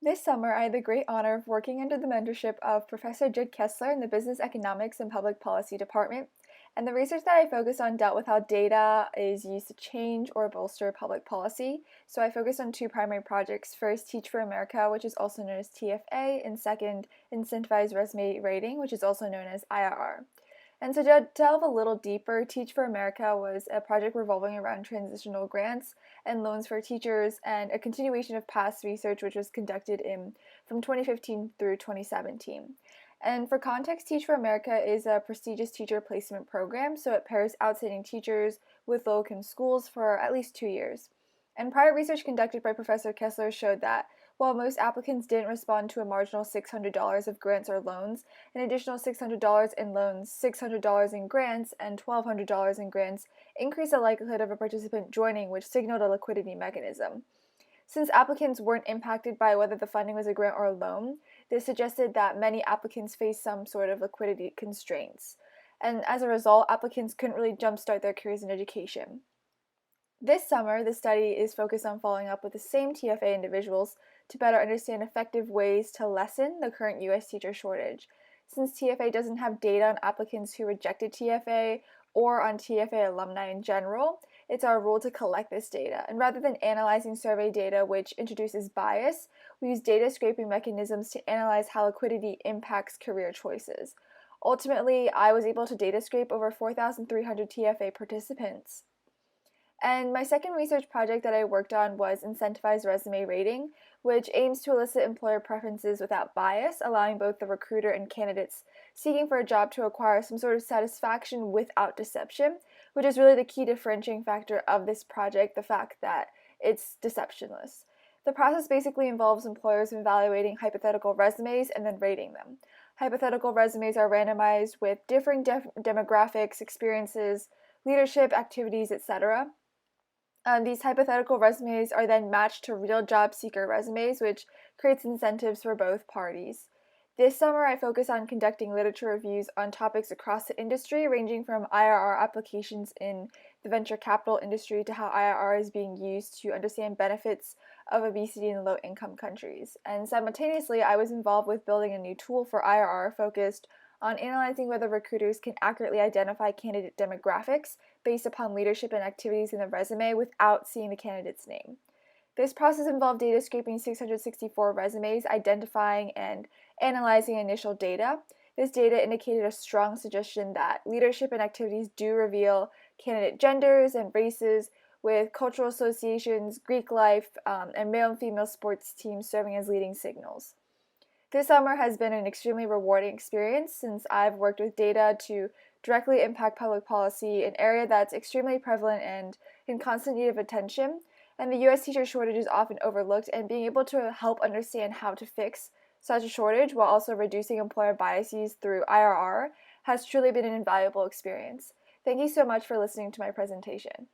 This summer, I had the great honor of working under the mentorship of Professor Jid Kessler in the Business Economics and Public Policy Department, and the research that I focused on dealt with how data is used to change or bolster public policy. So I focused on two primary projects. First, Teach for America, which is also known as TFA, and second, Incentivized Resume Rating, which is also known as IRR. And so to delve a little deeper, Teach for America was a project revolving around transitional grants and loans for teachers and a continuation of past research which was conducted from 2015 through 2017. And for context, Teach for America is a prestigious teacher placement program, so it pairs outstanding teachers with low-income schools for at least 2 years. And prior research conducted by Professor Kessler showed that while most applicants didn't respond to a marginal $600 of grants or loans, an additional $600 in loans, $600 in grants, and $1,200 in grants increased the likelihood of a participant joining, which signaled a liquidity mechanism. Since applicants weren't impacted by whether the funding was a grant or a loan, this suggested that many applicants faced some sort of liquidity constraints. And as a result, applicants couldn't really jumpstart their careers in education. This summer, the study is focused on following up with the same TFA individuals to better understand effective ways to lessen the current U.S. teacher shortage. Since TFA doesn't have data on applicants who rejected TFA or on TFA alumni in general, it's our role to collect this data. And rather than analyzing survey data, which introduces bias, we use data scraping mechanisms to analyze how liquidity impacts career choices. Ultimately, I was able to data scrape over 4,300 TFA participants. And my second research project that I worked on was Incentivized Resume Rating, which aims to elicit employer preferences without bias, allowing both the recruiter and candidates seeking for a job to acquire some sort of satisfaction without deception, which is really the key differentiating factor of this project, the fact that it's deceptionless. The process basically involves employers evaluating hypothetical resumes and then rating them. Hypothetical resumes are randomized with differing demographics, experiences, leadership, activities, etc. These hypothetical resumes are then matched to real job seeker resumes, which creates incentives for both parties. This summer, I focus on conducting literature reviews on topics across the industry, ranging from IRR applications in the venture capital industry to how IRR is being used to understand benefits of obesity in low-income countries. And simultaneously, I was involved with building a new tool for IRR focused on analyzing whether recruiters can accurately identify candidate demographics based upon leadership and activities in the resume without seeing the candidate's name. This process involved data scraping 664 resumes, identifying and analyzing initial data. This data indicated a strong suggestion that leadership and activities do reveal candidate genders and races, with cultural associations, Greek life, and male and female sports teams serving as leading signals. This summer has been an extremely rewarding experience since I've worked with data to directly impact public policy, an area that's extremely prevalent and in constant need of attention. And the U.S. teacher shortage is often overlooked, and being able to help understand how to fix such a shortage while also reducing employer biases through IRR has truly been an invaluable experience. Thank you so much for listening to my presentation.